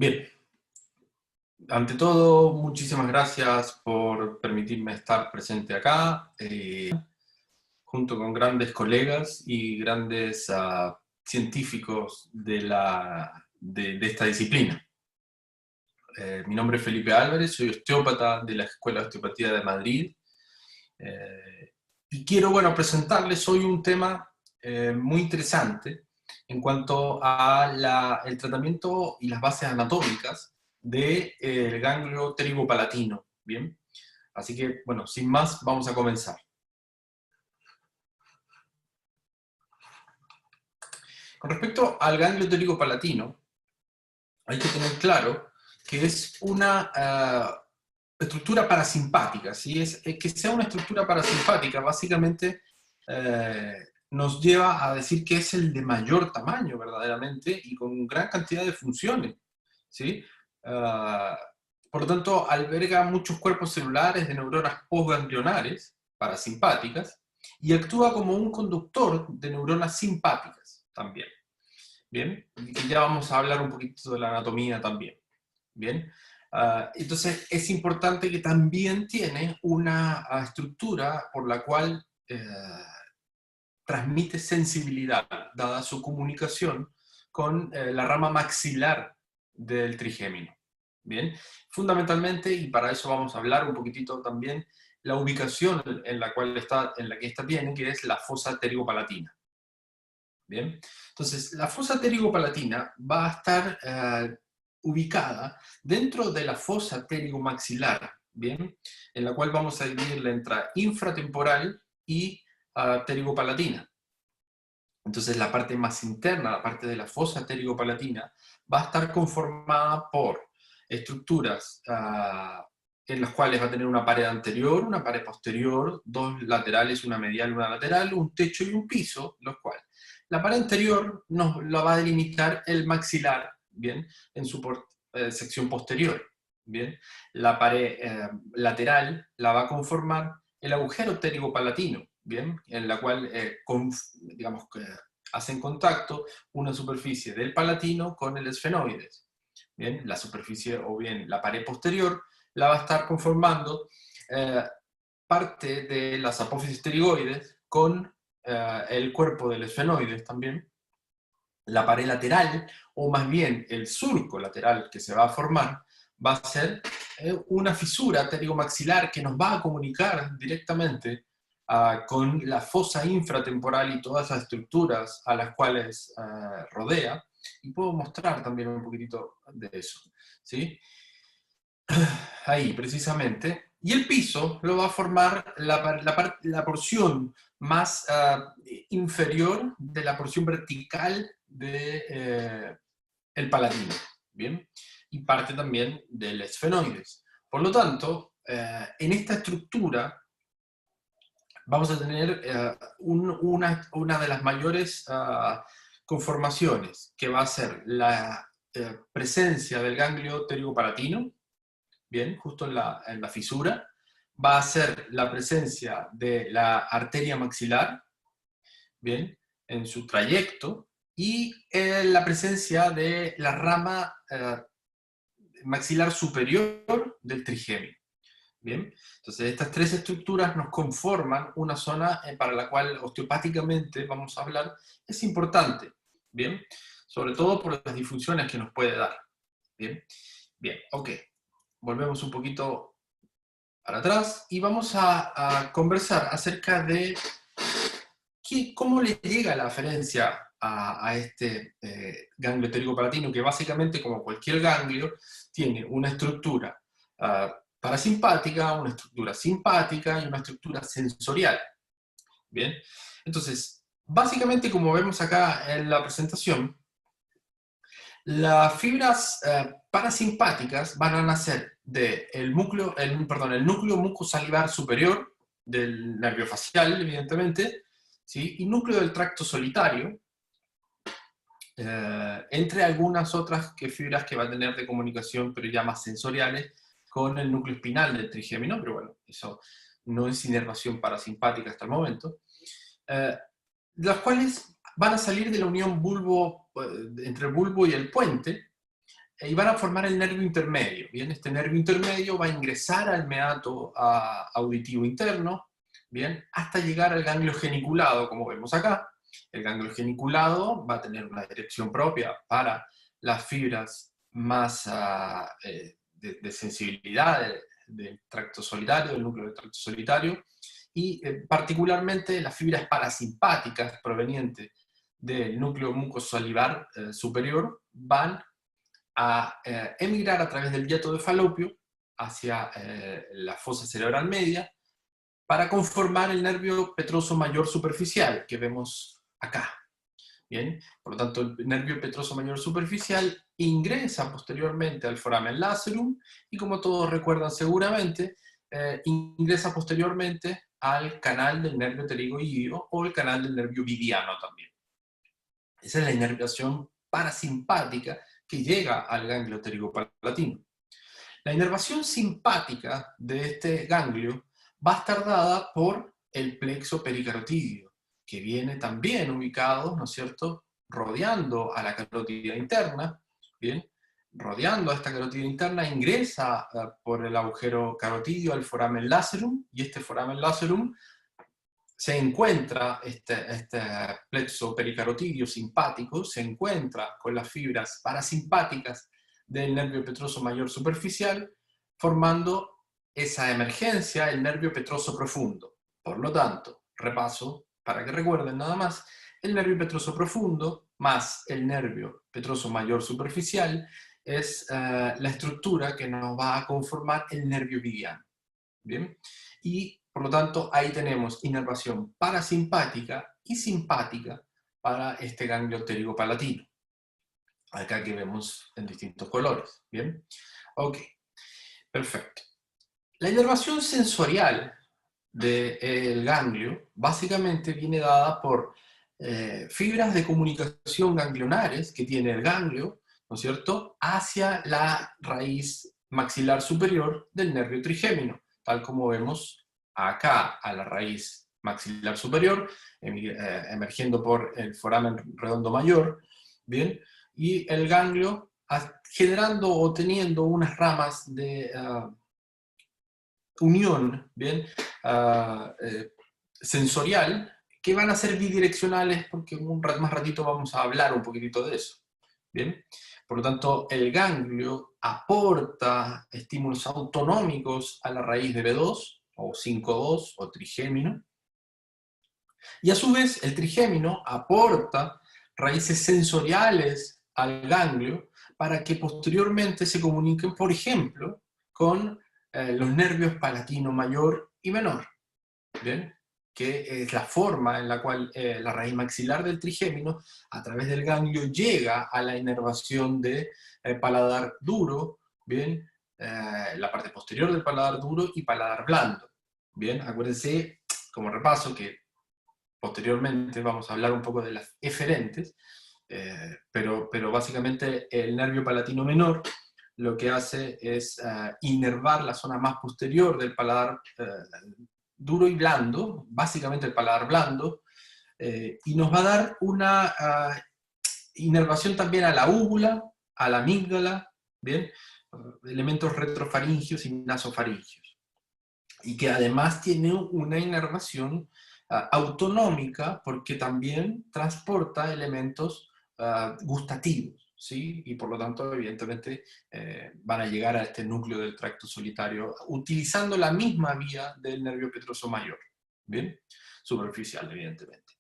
Bien, ante todo, muchísimas gracias por permitirme estar presente acá, junto con grandes colegas y grandes científicos de esta disciplina. Mi nombre es Felipe Álvarez, soy osteópata de la Escuela de Osteopatía de Madrid, y quiero, presentarles hoy un tema muy interesante en cuanto a el tratamiento y las bases anatómicas del ganglio pterigopalatino, ¿bien? Así que, sin más, vamos a comenzar. Con respecto al ganglio pterigopalatino, hay que tener claro que es una estructura parasimpática, ¿sí? Que sea una estructura parasimpática, básicamente, nos lleva a decir que es el de mayor tamaño, verdaderamente, y con gran cantidad de funciones, ¿sí? Por lo tanto, alberga muchos cuerpos celulares de neuronas postganglionares, parasimpáticas, y actúa como un conductor de neuronas simpáticas también. ¿Bien? Y ya vamos a hablar un poquito de la anatomía también. ¿Bien? Entonces, es importante que también tiene una estructura por la cual transmite sensibilidad, dada su comunicación con la rama maxilar del trigémino. Bien, fundamentalmente, y para eso vamos a hablar un poquitito también, la ubicación en la que esta tiene, que es la fosa pterigopalatina. Bien, entonces la fosa pterigopalatina va a estar ubicada dentro de la fosa pterigomaxilar, bien, en la cual vamos a dividirla entre infratemporal y pterigopalatina. Entonces la parte más interna, la parte de la fosa pterigopalatina, va a estar conformada por estructuras en las cuales va a tener una pared anterior, una pared posterior, dos laterales, una medial y una lateral, un techo y un piso, los cuales la pared anterior nos la va a delimitar el maxilar, ¿bien? En su sección posterior, ¿bien? La pared lateral la va a conformar el agujero pterigopalatino, ¿bien? En la cual, digamos, que hacen contacto una superficie del palatino con el esfenoides. Bien, la superficie o bien la pared posterior la va a estar conformando parte de las apófisis pterigoides con el cuerpo del esfenoides también. La pared lateral, o más bien el surco lateral que se va a formar, va a ser una fisura pterigomaxilar que nos va a comunicar directamente con la fosa infratemporal y todas las estructuras a las cuales rodea, y puedo mostrar también un poquitito de eso, ¿sí? Ahí, precisamente. Y el piso lo va a formar la porción más inferior de la porción vertical de el palatino, ¿bien? Y parte también del esfenoides. Por lo tanto, en esta estructura vamos a tener una de las mayores conformaciones, que va a ser la presencia del ganglio pterigopalatino, bien, justo en la fisura, va a ser la presencia de la arteria maxilar, bien, en su trayecto, y la presencia de la rama maxilar superior del trigémino. Bien, entonces estas tres estructuras nos conforman una zona para la cual osteopáticamente, vamos a hablar, es importante, bien, sobre todo por las disfunciones que nos puede dar. Bien, bien, ok, volvemos un poquito para atrás y vamos a conversar acerca de cómo le llega la aferencia a este ganglio pterigopalatino, que básicamente, como cualquier ganglio, tiene una estructura parasimpática, una estructura simpática y una estructura sensorial. Bien, entonces, básicamente, como vemos acá en la presentación, las fibras parasimpáticas van a nacer del núcleo, el núcleo mucosalivar superior del nervio facial, evidentemente, ¿sí? Y núcleo del tracto solitario, entre algunas otras fibras que va a tener de comunicación, pero ya más sensoriales, con el núcleo espinal del trigémino, pero bueno, eso no es inervación parasimpática hasta el momento, las cuales van a salir de la unión entre el bulbo y el puente, y van a formar el nervio intermedio. Bien, este nervio intermedio va a ingresar al meato auditivo interno, bien, hasta llegar al ganglio geniculado, como vemos acá. El ganglio geniculado va a tener una dirección propia para las fibras más de sensibilidad del tracto solitario, del núcleo del tracto solitario, y particularmente las fibras parasimpáticas provenientes del núcleo mucosalivar superior van a emigrar a través del hiato de Falopio hacia la fosa cerebral media para conformar el nervio petroso mayor superficial que vemos acá. Bien, por lo tanto, el nervio petroso mayor superficial ingresa posteriormente al foramen lacerum y, como todos recuerdan seguramente, ingresa posteriormente al canal del nervio pterigoideo o el canal del nervio vidiano también. Esa es la inervación parasimpática que llega al ganglio pterigopalatino. La inervación simpática de este ganglio va a estar dada por el plexo pericarotídeo, que viene también ubicado, ¿no es cierto?, rodeando a la carótida interna, ¿bien? Rodeando a esta carótida interna, ingresa por el agujero carotidio al foramen lacerum, y este foramen lacerum se encuentra, este plexo pericarotidio simpático, se encuentra con las fibras parasimpáticas del nervio petroso mayor superficial, formando esa emergencia, el nervio petroso profundo. Por lo tanto, repaso, para que recuerden nada más, el nervio petroso profundo más el nervio petroso mayor superficial es la estructura que nos va a conformar el nervio vidiano. ¿Bien? Y por lo tanto ahí tenemos inervación parasimpática y simpática para este ganglio pterigopalatino. Acá que vemos en distintos colores. ¿Bien? Ok, perfecto. La inervación sensorial del ganglio básicamente viene dada por fibras de comunicación ganglionares que tiene el ganglio, ¿no es cierto?, hacia la raíz maxilar superior del nervio trigémino, tal como vemos acá a la raíz maxilar superior, emergiendo por el foramen redondo mayor, ¿bien? Y el ganglio generando o teniendo unas ramas de unión, ¿bien? Sensorial, que van a ser bidireccionales, porque más ratito vamos a hablar un poquitito de eso, ¿bien? Por lo tanto, el ganglio aporta estímulos autonómicos a la raíz de B2, o 5-2, o trigémino, y a su vez el trigémino aporta raíces sensoriales al ganglio para que posteriormente se comuniquen, por ejemplo, con los nervios palatino mayor y menor, ¿bien? Que es la forma en la cual la raíz maxilar del trigémino, a través del ganglio, llega a la inervación de paladar duro, ¿bien? La parte posterior del paladar duro y paladar blando, ¿bien? Acuérdense, como repaso, que posteriormente vamos a hablar un poco de las eferentes, pero básicamente el nervio palatino menor lo que hace es inervar la zona más posterior del paladar duro y blando, básicamente el paladar blando, y nos va a dar una inervación también a la úvula, a la amígdala, ¿bien? Elementos retrofaringios y nasofaringios. Y que además tiene una inervación autonómica porque también transporta elementos gustativos, ¿sí? Y por lo tanto, evidentemente, van a llegar a este núcleo del tracto solitario utilizando la misma vía del nervio petroso mayor, ¿bien? Superficial, evidentemente.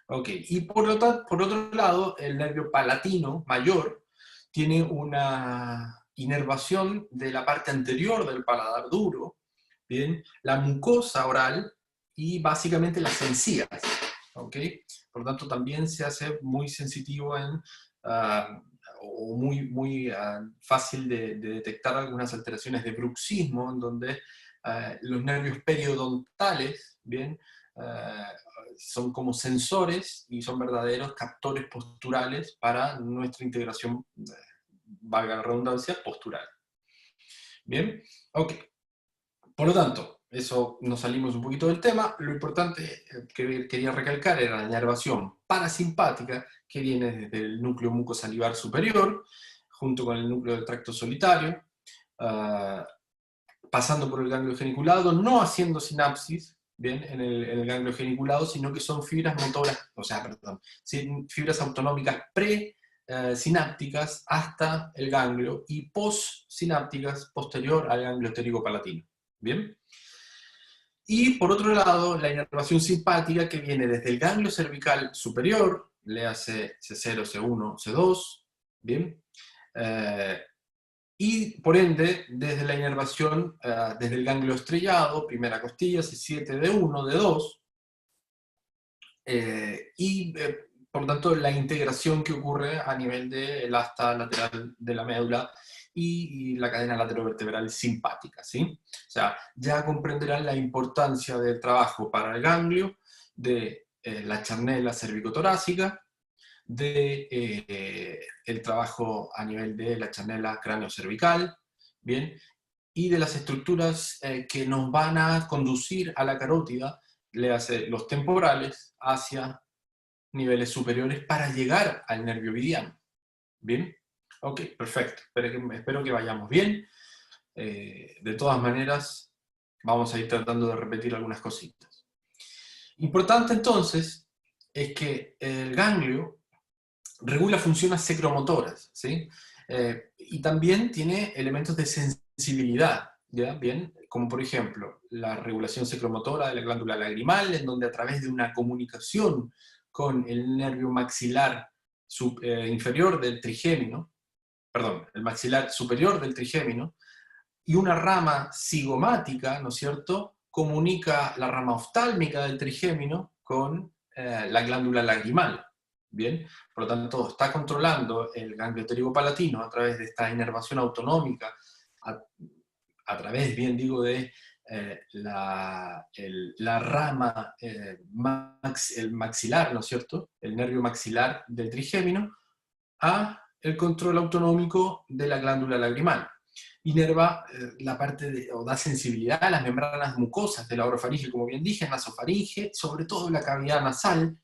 Ok, y por otro lado, el nervio palatino mayor tiene una inervación de la parte anterior del paladar duro, ¿bien? La mucosa oral y básicamente las encías, ¿ok? Por lo tanto, también se hace muy sensitivo o muy fácil de detectar algunas alteraciones de bruxismo, en donde los nervios periodontales, ¿bien? Son como sensores y son verdaderos captores posturales para nuestra integración, valga la redundancia, postural. ¿Bien? Ok. Por lo tanto, eso nos salimos un poquito del tema. Lo importante que quería recalcar era la inervación parasimpática que viene desde el núcleo mucosalivar superior, junto con el núcleo del tracto solitario, pasando por el ganglio geniculado, no haciendo sinapsis, bien, en el ganglio geniculado, sino que son fibras motoras, o sea, perdón, fibras autonómicas pre-sinápticas hasta el ganglio y post-sinápticas posterior al ganglio pterigopalatino, bien. Y por otro lado, la inervación simpática que viene desde el ganglio cervical superior, le hace C0, C1, C2, bien, y por ende, desde la inervación, desde el ganglio estrellado, primera costilla, C7, D1, D2, por lo tanto la integración que ocurre a nivel del asta lateral de la médula y la cadena laterovertebral simpática, ¿sí? O sea, ya comprenderán la importancia del trabajo para el ganglio de la charnela cervicotorácica, de el trabajo a nivel de la chanela cráneo-cervical, ¿bien? Y de las estructuras que nos van a conducir a la carótida, le hace los temporales, hacia niveles superiores para llegar al nervio vidiano. ¿Bien? Ok, perfecto. Espero que vayamos bien. De todas maneras, vamos a ir tratando de repetir algunas cositas. Importante entonces es que el ganglio regula funciones secromotoras, ¿sí? Y también tiene elementos de sensibilidad, ¿ya? Bien, como por ejemplo la regulación secromotora de la glándula lagrimal, en donde a través de una comunicación con el nervio maxilar inferior del trigémino, perdón, el maxilar superior del trigémino, y una rama cigomática, ¿no es cierto?, comunica la rama oftálmica del trigémino con la glándula lagrimal. Bien, por lo tanto, está controlando el ganglio pterigopalatino a través de esta inervación autonómica, a través, bien digo, de la rama el maxilar, ¿no es cierto?, el nervio maxilar del trigémino, a el control autonómico de la glándula lagrimal. Inerva la parte o da sensibilidad a las membranas mucosas de la orofaringe, como bien dije, nasofaringe, sobre todo la cavidad nasal,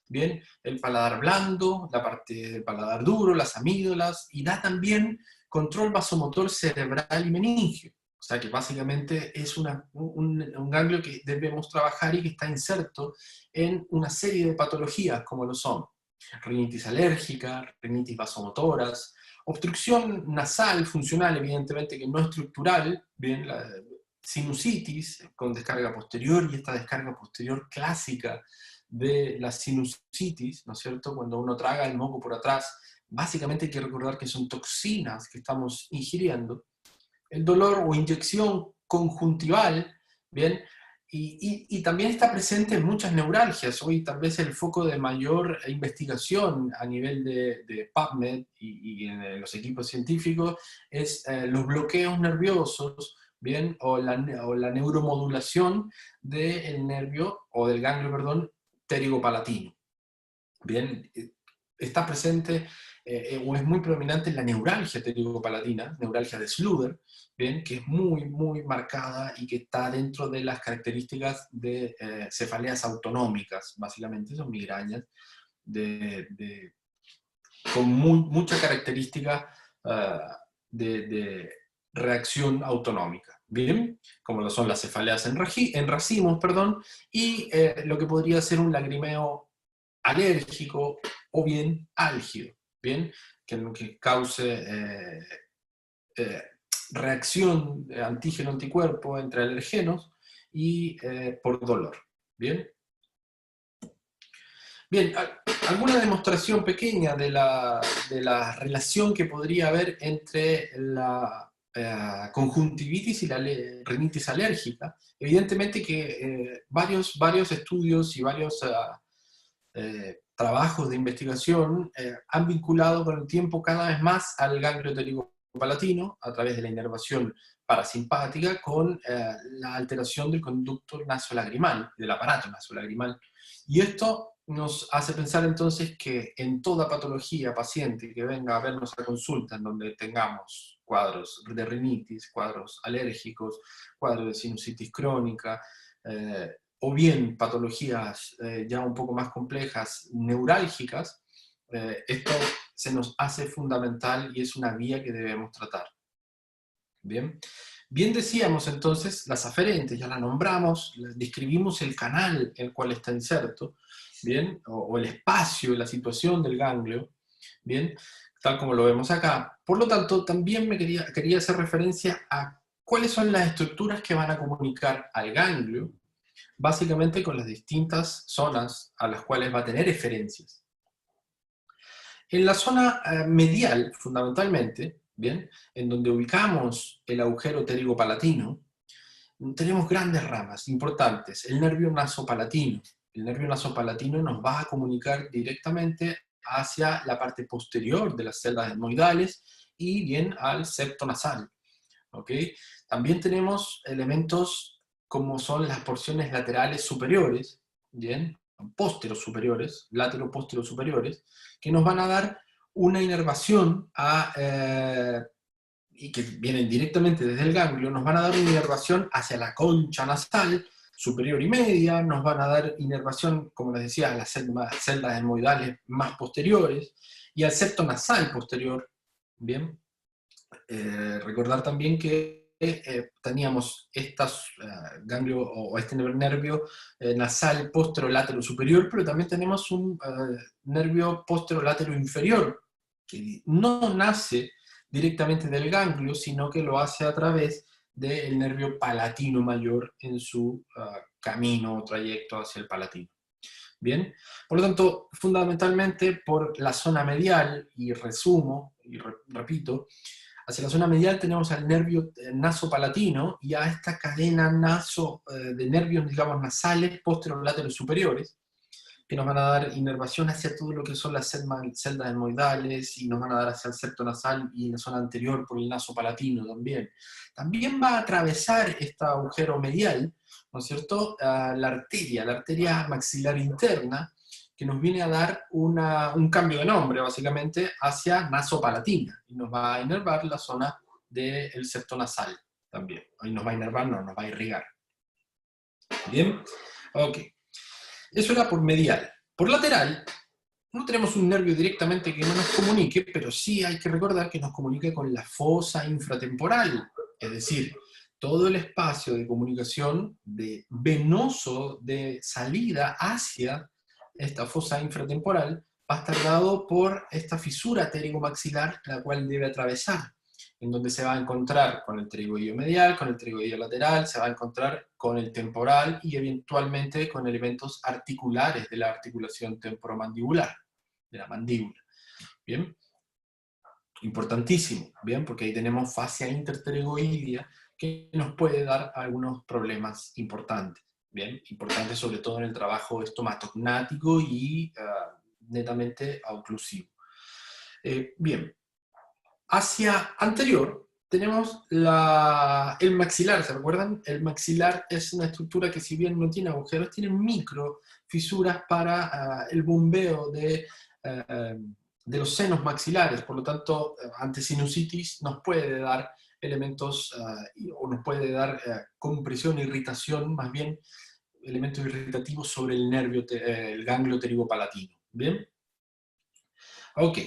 bien, el paladar blando, la parte del paladar duro, las amígdalas, y da también control vasomotor cerebral y meningio. O sea que básicamente es un ganglio que debemos trabajar y que está inserto en una serie de patologías, como lo son rinitis alérgica, rinitis vasomotoras, obstrucción nasal funcional, evidentemente que no estructural, bien, la sinusitis con descarga posterior, y esta descarga posterior clásica de la sinusitis, ¿no es cierto?, cuando uno traga el moco por atrás, básicamente hay que recordar que son toxinas que estamos ingiriendo. El dolor o inyección conjuntival, ¿bien? Y también está presente en muchas neuralgias. Hoy tal vez el foco de mayor investigación a nivel de PubMed y en los equipos científicos es los bloqueos nerviosos, ¿bien? O la neuromodulación del nervio, o del ganglio, perdón, pterigopalatino. Bien, está presente o es muy predominante en la neuralgia pterigopalatina, neuralgia de Sluder, bien, que es muy, muy marcada y que está dentro de las características de cefaleas autonómicas, básicamente son migrañas con mucha característica de reacción autonómica, bien, como lo son las cefaleas en racimos, perdón, y lo que podría ser un lagrimeo alérgico o bien álgido, bien, que cause reacción de antígeno-anticuerpo entre alergenos y por dolor, bien. Bien, alguna demostración pequeña de la relación que podría haber entre la conjuntivitis y la rinitis alérgica. Evidentemente que varios estudios y varios trabajos de investigación han vinculado con el tiempo cada vez más al ganglio pterigopalatino a través de la inervación parasimpática con la alteración del conducto nasolagrimal, del aparato nasolagrimal. Y esto nos hace pensar entonces que en toda patología paciente que venga a vernos a consulta, en donde tengamos cuadros de rinitis, cuadros alérgicos, cuadros de sinusitis crónica, o bien patologías ya un poco más complejas, neurálgicas, esto se nos hace fundamental y es una vía que debemos tratar. Bien, bien decíamos entonces, las aferentes, ya la nombramos, describimos el canal en el cual está inserto, bien, o el espacio, la situación del ganglio, bien, tal como lo vemos acá. Por lo tanto, también quería hacer referencia a cuáles son las estructuras que van a comunicar al ganglio, básicamente con las distintas zonas a las cuales va a tener eferencias. En la zona medial, fundamentalmente, ¿bien? En donde ubicamos el agujero pterigopalatino, tenemos grandes ramas importantes. El nervio nasopalatino. El nervio nasopalatino nos va a comunicar directamente hacia la parte posterior de las celdas etmoidales y bien al septo nasal. ¿Ok? También tenemos elementos como son las porciones laterales superiores, ¿bien? Pósteros superiores, látero-pósteros superiores, que nos van a dar una inervación y que vienen directamente desde el ganglio, nos van a dar una inervación hacia la concha nasal superior y media, nos van a dar inervación, como les decía, a las celdas etmoidales más posteriores y al septo nasal posterior, ¿bien? Recordar también que teníamos ganglio o este nervio nasal posterolátero superior, pero también tenemos un nervio posterolátero inferior, que no nace directamente del ganglio, sino que lo hace a través del nervio palatino mayor en su camino o trayecto hacia el palatino. Bien, por lo tanto, fundamentalmente por la zona medial, y resumo, y repito, hacia la zona medial tenemos al nervio nasopalatino y a esta cadena de nervios, digamos, nasales posterolaterales superiores, que nos van a dar inervación hacia todo lo que son las celdas etmoidales y nos van a dar hacia el septo nasal y la zona anterior por el nasopalatino también. También va a atravesar este agujero medial, ¿no es cierto?, la arteria maxilar interna, que nos viene a dar un cambio de nombre, básicamente, hacia nasopalatina, y nos va a inervar la zona del septo nasal también. Ahí nos va a inervar, no, nos va a irrigar. ¿Bien? Ok. Eso era por medial. Por lateral, no tenemos un nervio directamente que no nos comunique, pero sí hay que recordar que nos comunique con la fosa infratemporal, es decir, todo el espacio de comunicación venoso de salida hacia esta fosa infratemporal va a estar dado por esta fisura pterigomaxilar, la cual debe atravesar, en donde se va a encontrar con el pterigoideo medial, con el pterigoideo lateral, se va a encontrar con el temporal y eventualmente con elementos articulares de la articulación temporomandibular, de la mandíbula. ¿Bien? Importantísimo, ¿bien? Porque ahí tenemos fascia interpterigoidea que nos puede dar algunos problemas importantes, ¿bien? Importantes sobre todo en el trabajo estomatognático y netamente oclusivo. Bien, hacia anterior tenemos el maxilar, ¿se recuerdan? El maxilar es una estructura que si bien no tiene agujeros, tiene micro fisuras para el bombeo de los senos maxilares, por lo tanto, ante sinusitis nos puede dar elementos, o nos puede dar compresión, irritación, más bien elementos irritativos sobre el nervio, el ganglio pterigopalatino. ¿Bien? Ok.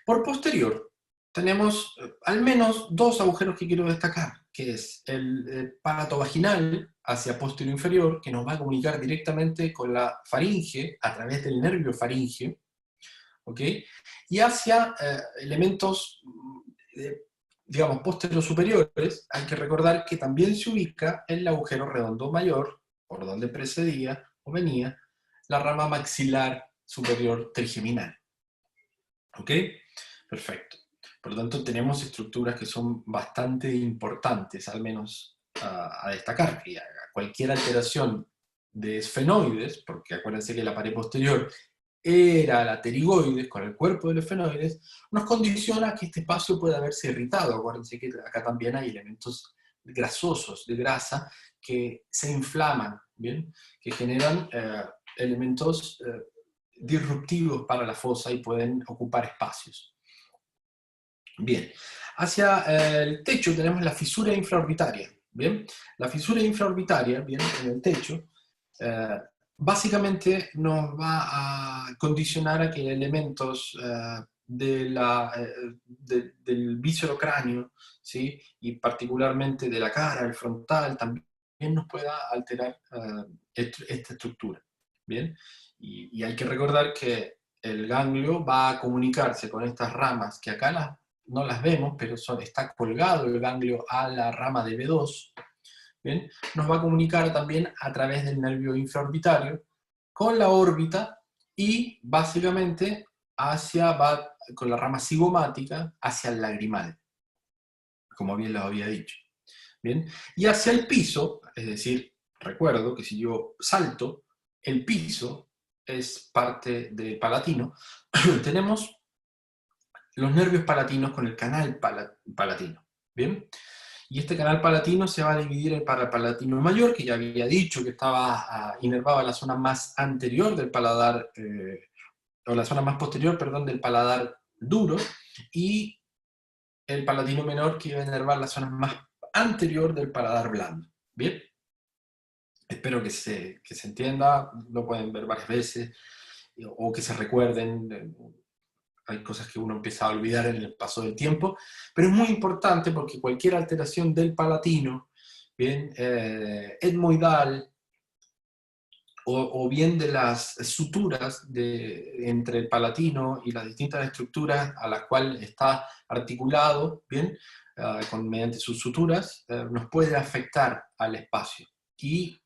Por posterior, tenemos al menos dos agujeros que quiero destacar, que es el palato vaginal hacia posterior inferior, que nos va a comunicar directamente con la faringe a través del nervio faríngeo, ¿ok? Y hacia elementos, digamos, posterior superiores, hay que recordar que también se ubica el agujero redondo mayor, por donde precedía o venía la rama maxilar superior trigeminal. ¿Ok? Perfecto. Por lo tanto, tenemos estructuras que son bastante importantes, al menos a destacar. Y cualquier alteración de esfenoides, porque acuérdense que la pared posterior era la pterigoides con el cuerpo de los esfenoides, nos condiciona que este espacio pueda verse irritado. Acuérdense que acá también hay elementos grasosos, de grasa, que se inflaman, ¿bien? Que generan elementos disruptivos para la fosa y pueden ocupar espacios. Bien, hacia el techo tenemos la fisura infraorbitaria. Bien, la fisura infraorbitaria, bien, en el techo, básicamente nos va a condicionar a que elementos del viscerocráneo, ¿sí? Y particularmente de la cara, el frontal, también nos pueda alterar esta estructura. ¿Bien? Y hay que recordar que el ganglio va a comunicarse con estas ramas, que acá no las vemos, pero está colgado el ganglio a la rama de B2, ¿bien? Nos va a comunicar también a través del nervio infraorbitario con la órbita y básicamente va con la rama cigomática hacia el lagrimal, como bien lo había dicho. ¿Bien? Y hacia el piso, es decir, recuerdo que si yo salto, el piso es parte del palatino, tenemos los nervios palatinos con el canal palatino. ¿Bien? Y este canal palatino se va a dividir en parapalatino mayor, que ya había dicho que estaba inervado a la zona más anterior del paladar, o la zona más posterior, perdón, del paladar duro, y el palatino menor, que iba a inervar la zona más anterior del paladar blando. ¿Bien? Espero que se entienda, lo pueden ver varias veces, o que se recuerden. Hay cosas que uno empieza a olvidar en el paso del tiempo, pero es muy importante porque cualquier alteración del palatino, bien, etmoidal, o bien de las suturas entre el palatino y las distintas estructuras a las cuales está articulado, bien, mediante sus suturas, nos puede afectar al espacio y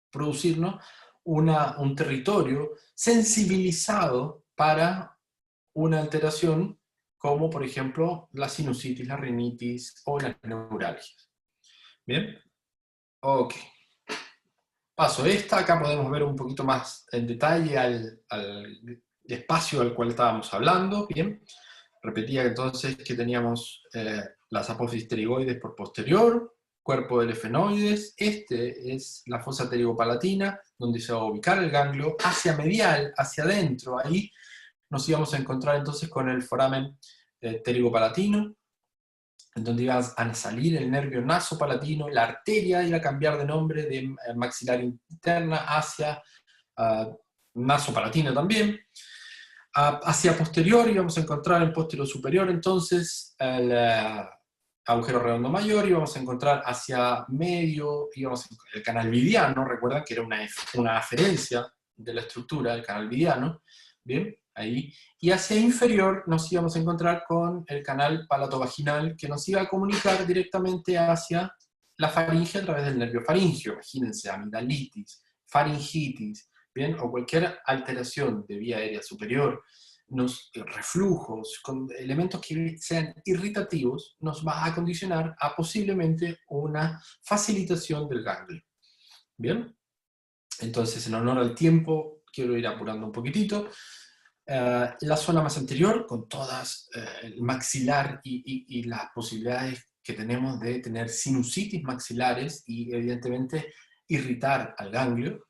producirnos un territorio sensibilizado para una alteración como, por ejemplo, la sinusitis, la rinitis o las neuralgias. ¿Bien? Ok. Paso esta, acá podemos ver un poquito más en detalle al espacio al cual estábamos hablando. Bien. Repetía entonces que teníamos las apófisis pterigoides por posterior, cuerpo del efenoides, este es la fosa pterigopalatina, donde se va a ubicar el ganglio, hacia medial, hacia adentro, ahí nos íbamos a encontrar entonces con el foramen pterigopalatino, en donde iba a salir el nervio nasopalatino, la arteria iba a cambiar de nombre de maxilar interna hacia nasopalatina también. Hacia posterior íbamos a encontrar el posterior superior, entonces el agujero redondo mayor, íbamos a encontrar hacia medio, el canal vidiano, recuerdan que era una aferencia de la estructura del canal vidiano, bien, ahí, y hacia inferior nos íbamos a encontrar con el canal palatovaginal, que nos iba a comunicar directamente hacia la faringe a través del nervio faringio, imagínense, amigdalitis, faringitis, bien, o cualquier alteración de vía aérea superior, reflujos, con elementos que sean irritativos, nos va a condicionar a posiblemente una facilitación del ganglio. Bien, entonces en honor al tiempo, quiero ir apurando un poquitito. La zona más anterior, con todas el maxilar y las posibilidades que tenemos de tener sinusitis maxilares y evidentemente irritar al ganglio.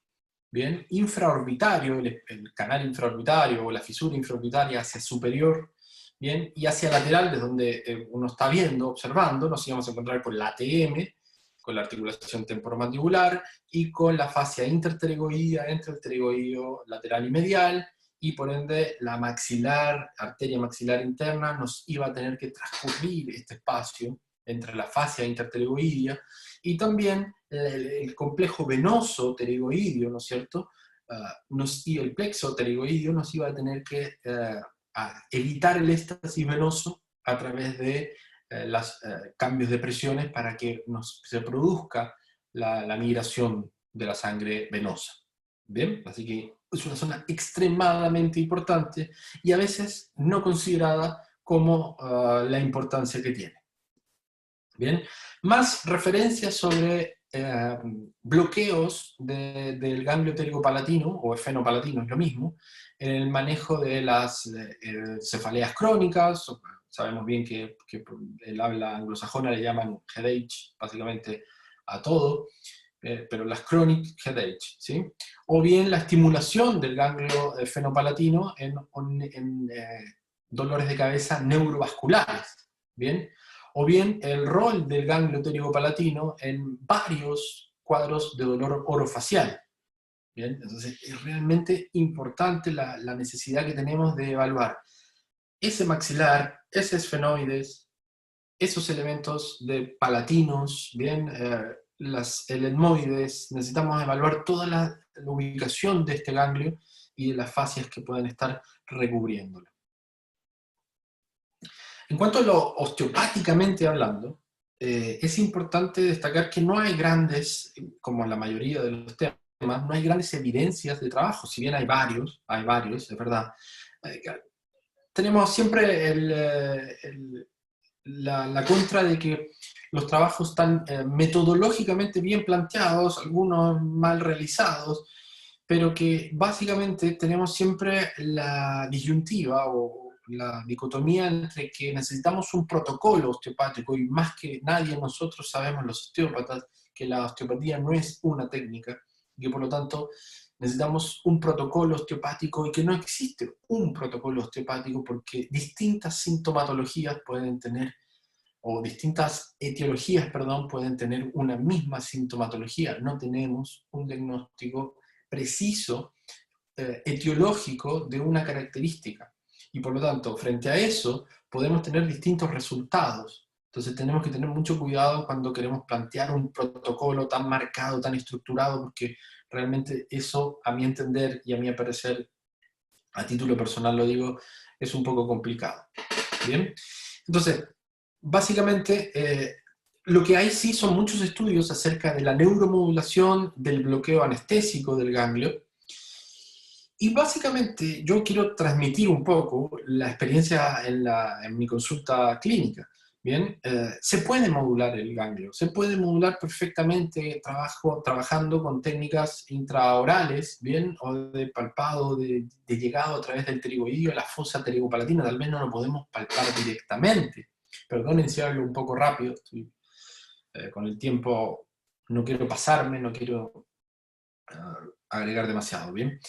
Bien, infraorbitario, el canal infraorbitario o la fisura infraorbitaria hacia superior, bien, y hacia lateral, desde donde uno está viendo, observando, nos íbamos a encontrar con la ATM, con la articulación temporomandibular, y con la fascia interpterygoidea entre el pterygoideo lateral y medial, y por ende la maxilar, arteria maxilar interna, nos iba a tener que transcurrir este espacio entre la fascia interpterygoidea, y también el complejo venoso pterigoideo, ¿no es cierto? Y el plexo pterigoideo nos iba a tener que evitar el éxtasis venoso a través de los cambios de presiones para que se produzca la migración de la sangre venosa. ¿Bien? Así que es una zona extremadamente importante y a veces no considerada como la importancia que tiene. Bien, más referencias sobre bloqueos del ganglio pterigopalatino o efenopalatino, es lo mismo, en el manejo de las cefaleas crónicas. Sabemos bien que el habla anglosajona le llaman headache básicamente a todo, pero las chronic headache, ¿sí? O bien la estimulación del ganglio efenopalatino en dolores de cabeza neurovasculares, ¿bien? O bien el rol del ganglio pterigopalatino en varios cuadros de dolor orofacial. ¿Bien? Entonces es realmente importante la necesidad que tenemos de evaluar ese maxilar, ese esfenoides, esos elementos de palatinos, bien, el etmoides, necesitamos evaluar toda la ubicación de este ganglio y de las fascias que pueden estar recubriéndolo. En cuanto a lo osteopáticamente hablando, es importante destacar que no hay grandes, como en la mayoría de los temas, no hay grandes evidencias de trabajo, si bien hay varios, es verdad. Tenemos siempre la contra de que los trabajos están metodológicamente bien planteados, algunos mal realizados, pero que básicamente tenemos siempre la disyuntiva o la dicotomía entre que necesitamos un protocolo osteopático y más que nadie nosotros sabemos, los osteópatas, que la osteopatía no es una técnica y que por lo tanto necesitamos un protocolo osteopático y que no existe un protocolo osteopático porque distintas sintomatologías pueden tener, o distintas etiologías, perdón, pueden tener una misma sintomatología. No tenemos un diagnóstico preciso, etiológico de una característica. Y por lo tanto, frente a eso, podemos tener distintos resultados. Entonces tenemos que tener mucho cuidado cuando queremos plantear un protocolo tan marcado, tan estructurado, porque realmente eso, a mi entender y a mi parecer, a título personal lo digo, es un poco complicado. ¿Bien? Entonces, básicamente, lo que hay sí son muchos estudios acerca de la neuromodulación, del bloqueo anestésico del ganglio, y básicamente yo quiero transmitir un poco la experiencia en mi consulta clínica. Bien, se puede modular el ganglio, se puede modular perfectamente trabajando con técnicas intraorales, bien, o de palpado, de llegado a través del pterigoideo a la fosa pterigopalatina. Tal vez no lo podemos palpar directamente. Perdonen si hablo un poco rápido, con el tiempo no quiero pasarme, no quiero agregar demasiado, bien.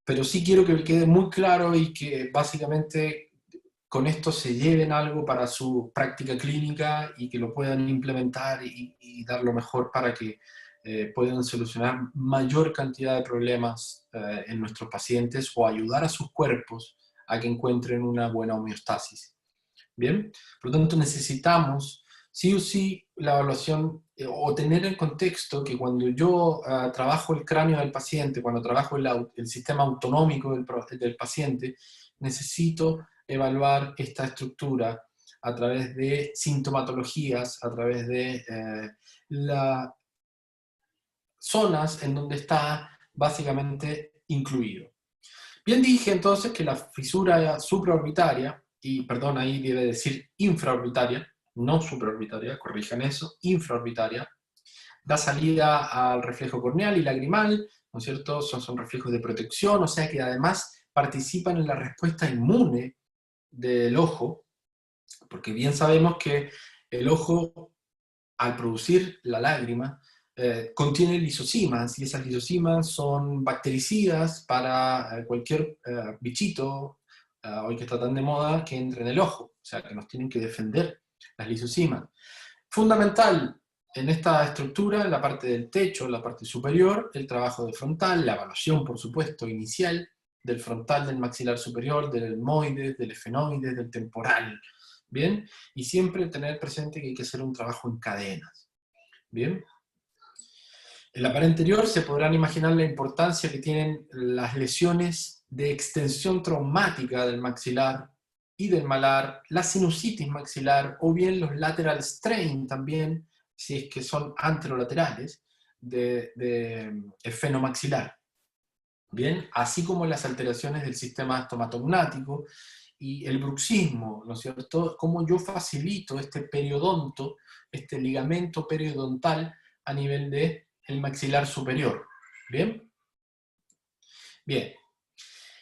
Pero sí quiero que quede muy claro y que básicamente con esto se lleven algo para su práctica clínica y que lo puedan implementar y dar lo mejor para que puedan solucionar mayor cantidad de problemas en nuestros pacientes o ayudar a sus cuerpos a que encuentren una buena homeostasis. Bien, por lo tanto necesitamos sí o sí la evaluación o tener en contexto que cuando yo trabajo el cráneo del paciente, cuando trabajo el sistema autonómico del paciente, necesito evaluar esta estructura a través de sintomatologías, a través de las zonas en donde está básicamente incluido. Bien dije entonces que la fisura supraorbitaria, y perdón, ahí debe decir infraorbitaria, no supraorbitaria, corrijan eso, infraorbitaria, da salida al reflejo corneal y lagrimal, ¿no es cierto? Son reflejos de protección, o sea que además participan en la respuesta inmune del ojo, porque bien sabemos que el ojo, al producir la lágrima, contiene lisosimas, y esas lisosimas son bactericidas para cualquier bichito, hoy que está tan de moda, que entre en el ojo, o sea, que nos tienen que defender las lisosimas. Fundamental en esta estructura, en la parte del techo, en la parte superior, el trabajo de frontal, la evaluación, por supuesto, inicial, del frontal, del maxilar superior, del etmoides, del esfenoides, del temporal, ¿bien? Y siempre tener presente que hay que hacer un trabajo en cadenas, ¿bien? En la pared anterior se podrán imaginar la importancia que tienen las lesiones de extensión traumática del maxilar y del malar, la sinusitis maxilar o bien los lateral strain también, si es que son anterolaterales, de esfenomaxilar. Bien, así como las alteraciones del sistema estomatognático y el bruxismo, ¿no es cierto? Cómo yo facilito este periodonto, este ligamento periodontal a nivel de el maxilar superior. ¿Bien? Bien.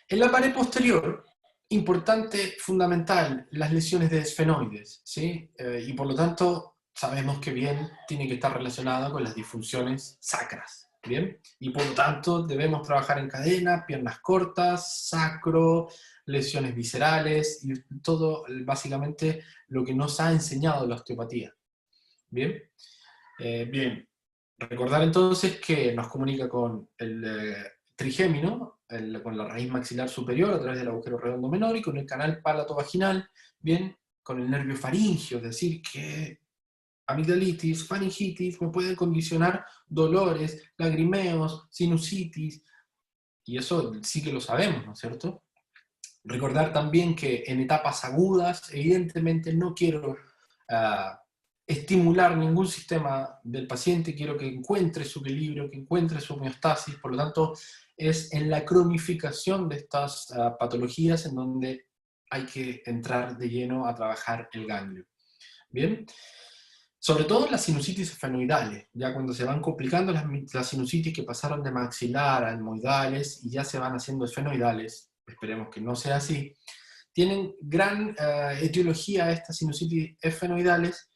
En la pared posterior, importante, fundamental, las lesiones de esfenoides, ¿sí? Y por lo tanto, sabemos que bien tiene que estar relacionada con las disfunciones sacras, ¿bien? Y por lo tanto, debemos trabajar en cadena, piernas cortas, sacro, lesiones viscerales, y todo, básicamente, lo que nos ha enseñado la osteopatía, ¿bien? Bien. Recordar entonces que nos comunica con trigémino, con la raíz maxilar superior a través del agujero redondo menor y con el canal palato-vaginal, bien, con el nervio faríngeo, es decir, que amigdalitis, faringitis me pueden condicionar dolores, lagrimeos, sinusitis, y eso sí que lo sabemos, ¿no es cierto? Recordar también que en etapas agudas, evidentemente no quiero estimular ningún sistema del paciente, quiero que encuentre su equilibrio, que encuentre su homeostasis, por lo tanto es en la cronificación de estas patologías en donde hay que entrar de lleno a trabajar el ganglio. Bien, sobre todo las sinusitis esfenoidales, ya cuando se van complicando las sinusitis que pasaron de maxilar a etmoidales y ya se van haciendo esfenoidales, esperemos que no sea así, tienen gran etiología estas sinusitis esfenoidales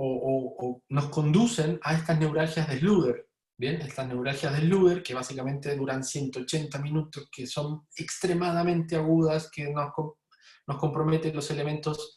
o nos conducen a estas neuralgias de Sluder. Bien, estas neuralgias de Sluder que básicamente duran 180 minutos, que son extremadamente agudas, que nos comprometen los elementos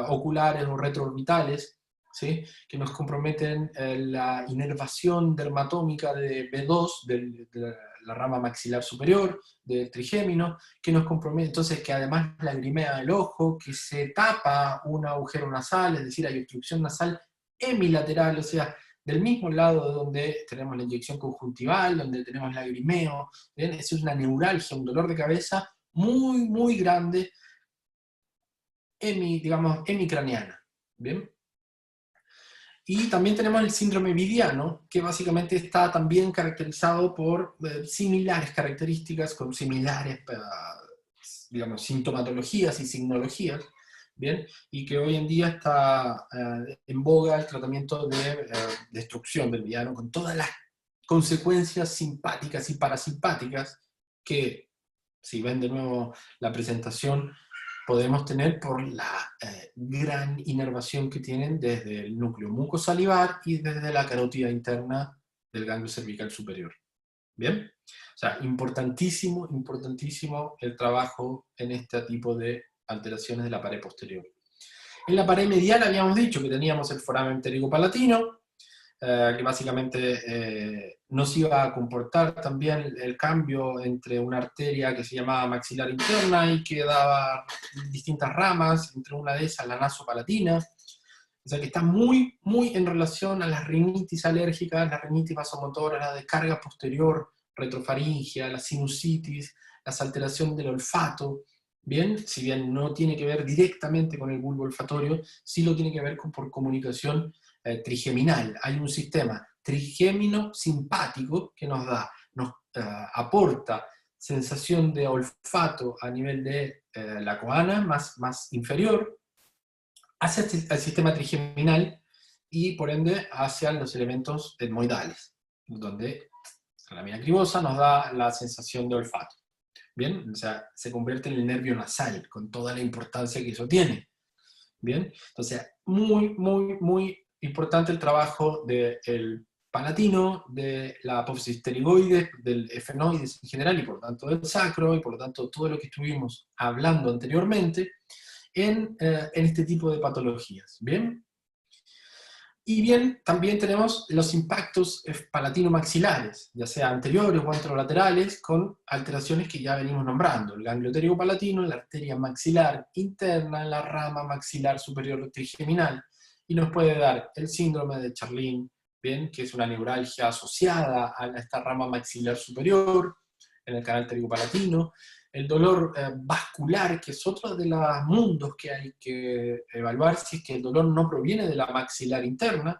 oculares o retroorbitales, ¿sí? Que nos comprometen la inervación dermatómica de B2, de la rama maxilar superior, del trigémino, que nos compromete, entonces que además lagrimea el ojo, que se tapa un agujero nasal, es decir, hay obstrucción nasal hemilateral, o sea, del mismo lado de donde tenemos la inyección conjuntival, donde tenemos lagrimeo, ¿bien? Eso es una neuralgia, un dolor de cabeza muy, muy grande, digamos, hemicraneana, ¿bien? Y también tenemos el síndrome vidiano, que básicamente está también caracterizado por similares características, con similares, digamos, sintomatologías y signologías, ¿bien? Y que hoy en día está en boga el tratamiento de destrucción del vidiano, con todas las consecuencias simpáticas y parasimpáticas que, si ven de nuevo la presentación, podemos tener por la gran inervación que tienen desde el núcleo mucosalivar y desde la carótida interna del ganglio cervical superior. ¿Bien? O sea, importantísimo, importantísimo el trabajo en este tipo de alteraciones de la pared posterior. En la pared medial habíamos dicho que teníamos el foramen pterigopalatino, que básicamente nos iba a comportar también el cambio entre una arteria que se llamaba maxilar interna y que daba distintas ramas, entre una de esas la nasopalatina, o sea que está muy, muy en relación a las rinitis alérgicas, la rinitis vasomotora, la descarga posterior retrofaringia, la sinusitis, las alteraciones del olfato, bien, si bien no tiene que ver directamente con el bulbo olfatorio, sí lo tiene que ver por comunicación trigeminal. Hay un sistema trigémino simpático que nos aporta sensación de olfato a nivel de la coana más inferior, hacia el sistema trigeminal y por ende hacia los elementos etmoidales, donde la lacrimosa nos da la sensación de olfato. Bien, o sea, se convierte en el nervio nasal, con toda la importancia que eso tiene. Bien, entonces, muy, muy, muy importante el trabajo del palatino, de la apófisis pterigoides, del efenoides en general, y por lo tanto del sacro, y por lo tanto todo lo que estuvimos hablando anteriormente, en este tipo de patologías. Bien. Y bien, también tenemos los impactos palatino-maxilares, ya sea anteriores o anterolaterales, con alteraciones que ya venimos nombrando. El ganglio pterigopalatino, la arteria maxilar interna, la rama maxilar superior trigeminal. Y nos puede dar el síndrome de Charlin, bien, que es una neuralgia asociada a esta rama maxilar superior, en el canal pterigopalatino. El dolor vascular, que es otro de los mundos que hay que evaluar, si es que el dolor no proviene de la maxilar interna,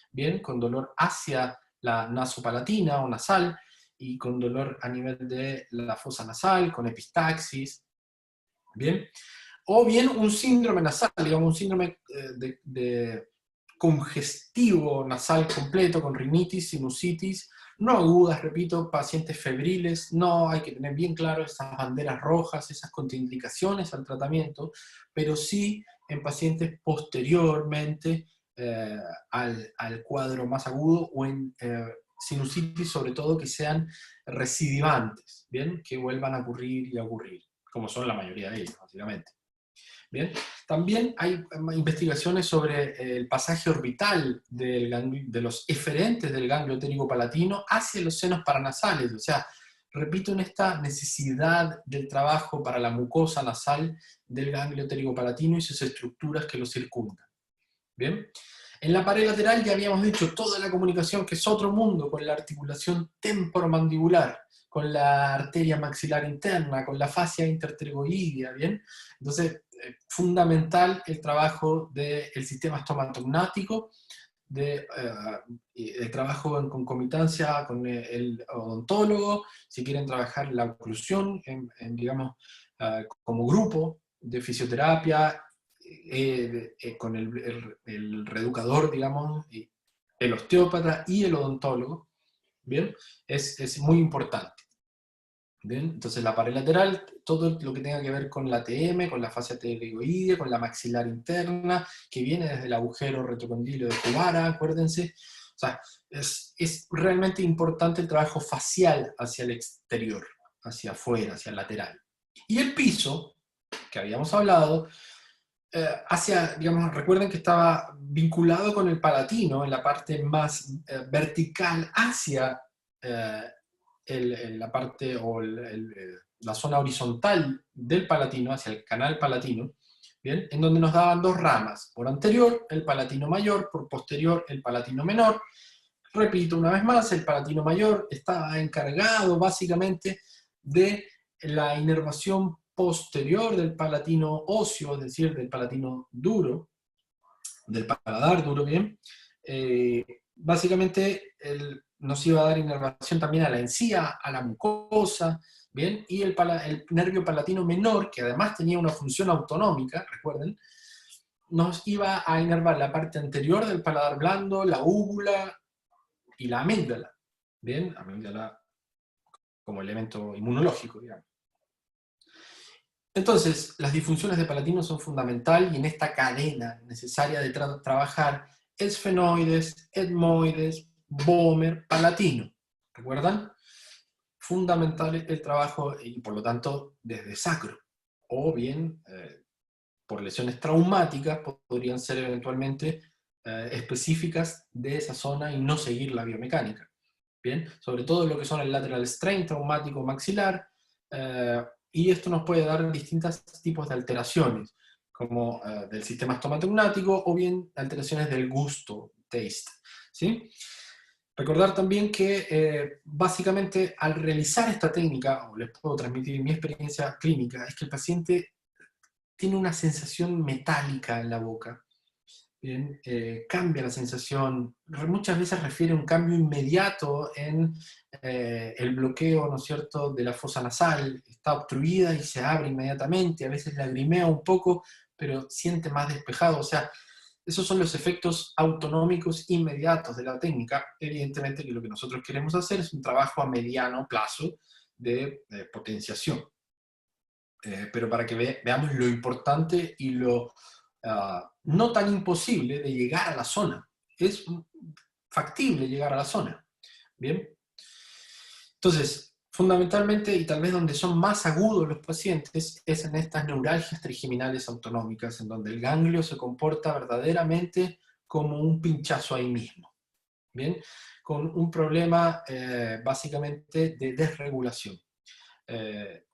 bien, con dolor hacia la nasopalatina o nasal, y con dolor a nivel de la fosa nasal, con epistaxis, bien, o bien un síndrome nasal, digamos un síndrome de congestivo nasal completo, con rinitis, sinusitis, no agudas, repito, pacientes febriles, no hay que tener bien claro esas banderas rojas, esas contraindicaciones al tratamiento, pero sí en pacientes posteriormente al cuadro más agudo o en sinusitis, sobre todo que sean recidivantes, ¿bien? Que vuelvan a ocurrir y a ocurrir, como son la mayoría de ellos, básicamente. Bien. También hay investigaciones sobre el pasaje orbital de los eferentes del ganglio pterigopalatino hacia los senos paranasales, o sea, repito, en esta necesidad del trabajo para la mucosa nasal del ganglio pterigopalatino y sus estructuras que lo circundan. ¿Bien? En la pared lateral ya habíamos dicho toda la comunicación, que es otro mundo, con la articulación temporomandibular, con la arteria maxilar interna, con la fascia interpterygoidea, ¿bien? Entonces, fundamental el trabajo del sistema estomatognático, el trabajo en concomitancia con el odontólogo, si quieren trabajar la oclusión, digamos, como grupo de fisioterapia, con el reeducador, digamos, el osteópata y el odontólogo, ¿bien? Es muy importante. ¿Bien? Entonces la pared lateral, todo lo que tenga que ver con la TM, con la fascia pterigoidea, con la maxilar interna, que viene desde el agujero retrocondilo de Kubara, acuérdense. O sea, es realmente importante el trabajo facial hacia el exterior, hacia afuera, hacia el lateral. Y el piso, que habíamos hablado, digamos, recuerden que estaba vinculado con el palatino, en la parte más vertical hacia la parte o la zona horizontal del palatino, hacia el canal palatino, ¿bien? En donde nos daban dos ramas, por anterior el palatino mayor, por posterior el palatino menor. Repito una vez más, el palatino mayor estaba encargado básicamente de la inervación posterior del palatino óseo, es decir, del palatino duro, del paladar duro, ¿bien? Básicamente nos iba a dar inervación también a la encía, a la mucosa, ¿bien? Y el nervio palatino menor, que además tenía una función autonómica, recuerden, nos iba a inervar la parte anterior del paladar blando, la úvula y la amígdala, ¿bien? Amígdala como elemento inmunológico, digamos. Entonces, las disfunciones de palatino son fundamentales y en esta cadena necesaria de trabajar esfenoides, etmoides, Bomer, palatino. ¿Recuerdan? Fundamental el trabajo y por lo tanto desde sacro. O bien, por lesiones traumáticas, podrían ser eventualmente específicas de esa zona y no seguir la biomecánica. Bien, sobre todo lo que son el lateral strain traumático maxilar, y esto nos puede dar distintos tipos de alteraciones, como del sistema estomatognático o bien alteraciones del gusto, taste. ¿Sí? Recordar también que básicamente al realizar esta técnica, o les puedo transmitir mi experiencia clínica, es que el paciente tiene una sensación metálica en la boca. Bien, cambia la sensación, muchas veces refiere a un cambio inmediato en el bloqueo, ¿no es cierto?, de la fosa nasal, está obstruida y se abre inmediatamente, a veces lagrimea un poco, pero siente más despejado, o sea, esos son los efectos autonómicos inmediatos de la técnica. Evidentemente que lo que nosotros queremos hacer es un trabajo a mediano plazo de potenciación. Pero para que veamos lo importante y lo no tan imposible de llegar a la zona. Es factible llegar a la zona. ¿Bien? Entonces, fundamentalmente, y tal vez donde son más agudos los pacientes, es en estas neuralgias trigeminales autonómicas, en donde el ganglio se comporta verdaderamente como un pinchazo ahí mismo. ¿Bien? Con un problema básicamente de desregulación.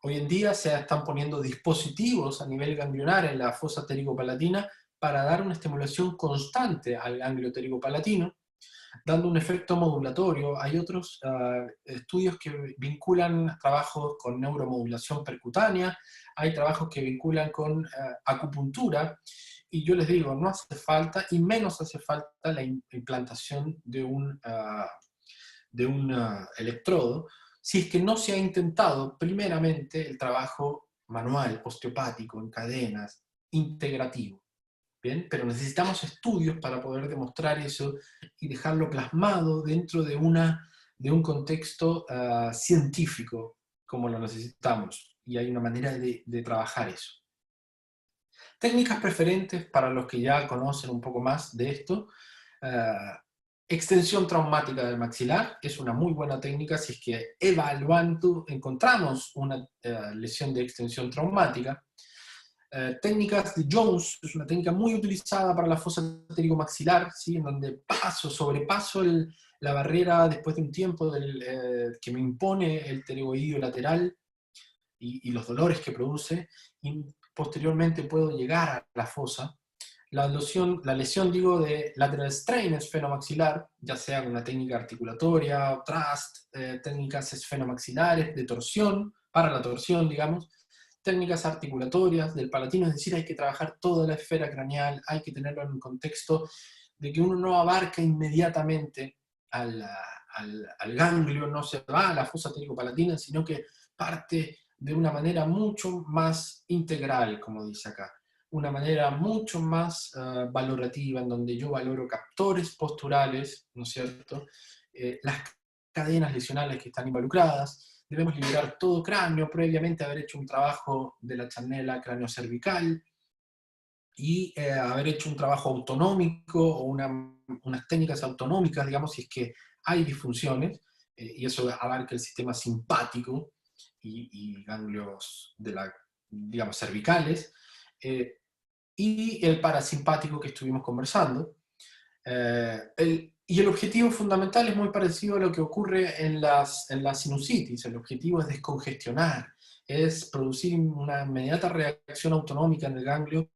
Hoy en día se están poniendo dispositivos a nivel ganglionar en la fosa pterigopalatina para dar una estimulación constante al ganglio pterigopalatino, dando un efecto modulatorio. Hay otros estudios que vinculan trabajos con neuromodulación percutánea, hay trabajos que vinculan con acupuntura, y yo les digo, no hace falta, y menos hace falta la implantación de un electrodo, si es que no se ha intentado primeramente el trabajo manual, osteopático, en cadenas, integrativo. ¿Bien? Pero necesitamos estudios para poder demostrar eso y dejarlo plasmado dentro de un contexto científico como lo necesitamos. Y hay una manera de trabajar eso. Técnicas preferentes para los que ya conocen un poco más de esto. Extensión traumática del maxilar es una muy buena técnica si es que evaluando encontramos una lesión de extensión traumática. técnicas de Jones, es una técnica muy utilizada para la fosa pterigomaxilar, ¿sí? En donde sobrepaso la barrera después de un tiempo que me impone el pterygoideo lateral y los dolores que produce, y posteriormente puedo llegar a la fosa. La lesión digo, de lateral strain esfenomaxilar, ya sea con una técnica articulatoria, thrust, técnicas esfenomaxilares de torsión, para la torsión, digamos, técnicas articulatorias del palatino, es decir, hay que trabajar toda la esfera craneal, hay que tenerlo en un contexto de que uno no abarca inmediatamente al ganglio, no se va a la fosa palatina, sino que parte de una manera mucho más integral, como dice acá, una manera mucho más valorativa, en donde yo valoro captores posturales, ¿no es cierto? Las cadenas lesionales que están involucradas, debemos liberar todo cráneo, previamente haber hecho un trabajo de la chanela cráneo-cervical, y haber hecho un trabajo autonómico o unas técnicas autonómicas, digamos, si es que hay disfunciones, y eso abarca el sistema simpático y ganglios digamos, cervicales, y el parasimpático que estuvimos conversando. Y el objetivo fundamental es muy parecido a lo que ocurre en la sinusitis. El objetivo es descongestionar, es producir una inmediata reacción autonómica en el ganglio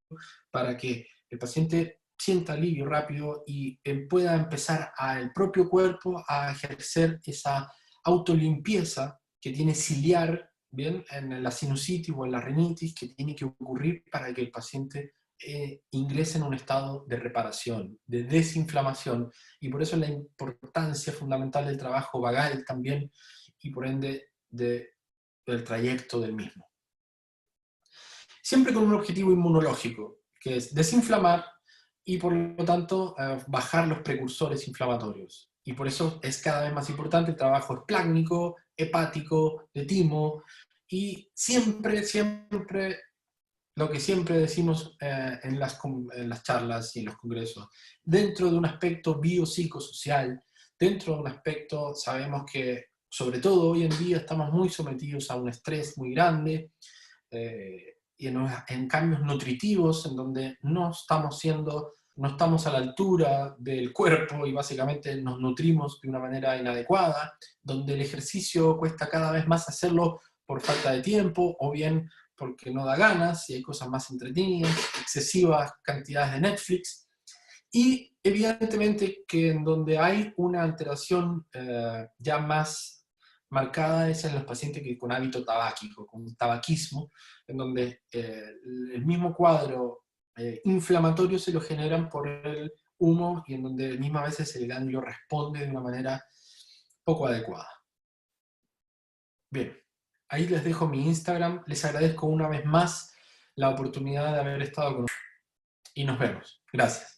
para que el paciente sienta alivio rápido y pueda empezar el propio cuerpo a ejercer esa autolimpieza que tiene ciliar, ¿bien? En la sinusitis o en la rinitis, que tiene que ocurrir para que el paciente ingresa en un estado de reparación, de desinflamación, y por eso la importancia fundamental del trabajo vagal también, y por ende del trayecto del mismo. Siempre con un objetivo inmunológico, que es desinflamar y por lo tanto bajar los precursores inflamatorios. Y por eso es cada vez más importante el trabajo esplácnico, hepático, de timo, y siempre, siempre lo que siempre decimos en las charlas y en los congresos, dentro de un aspecto biopsicosocial, dentro de un aspecto, sabemos que sobre todo hoy en día estamos muy sometidos a un estrés muy grande, y en cambios nutritivos en donde no estamos a la altura del cuerpo y básicamente nos nutrimos de una manera inadecuada, donde el ejercicio cuesta cada vez más hacerlo por falta de tiempo o bien porque no da ganas y hay cosas más entretenidas, excesivas cantidades de Netflix, y evidentemente que en donde hay una alteración ya más marcada es en los pacientes con hábito tabáquico, con tabaquismo, en donde el mismo cuadro inflamatorio se lo generan por el humo y en donde mismas veces el ganglio responde de una manera poco adecuada. Bien, ahí les dejo mi Instagram, les agradezco una vez más la oportunidad de haber estado con ustedes y nos vemos. Gracias.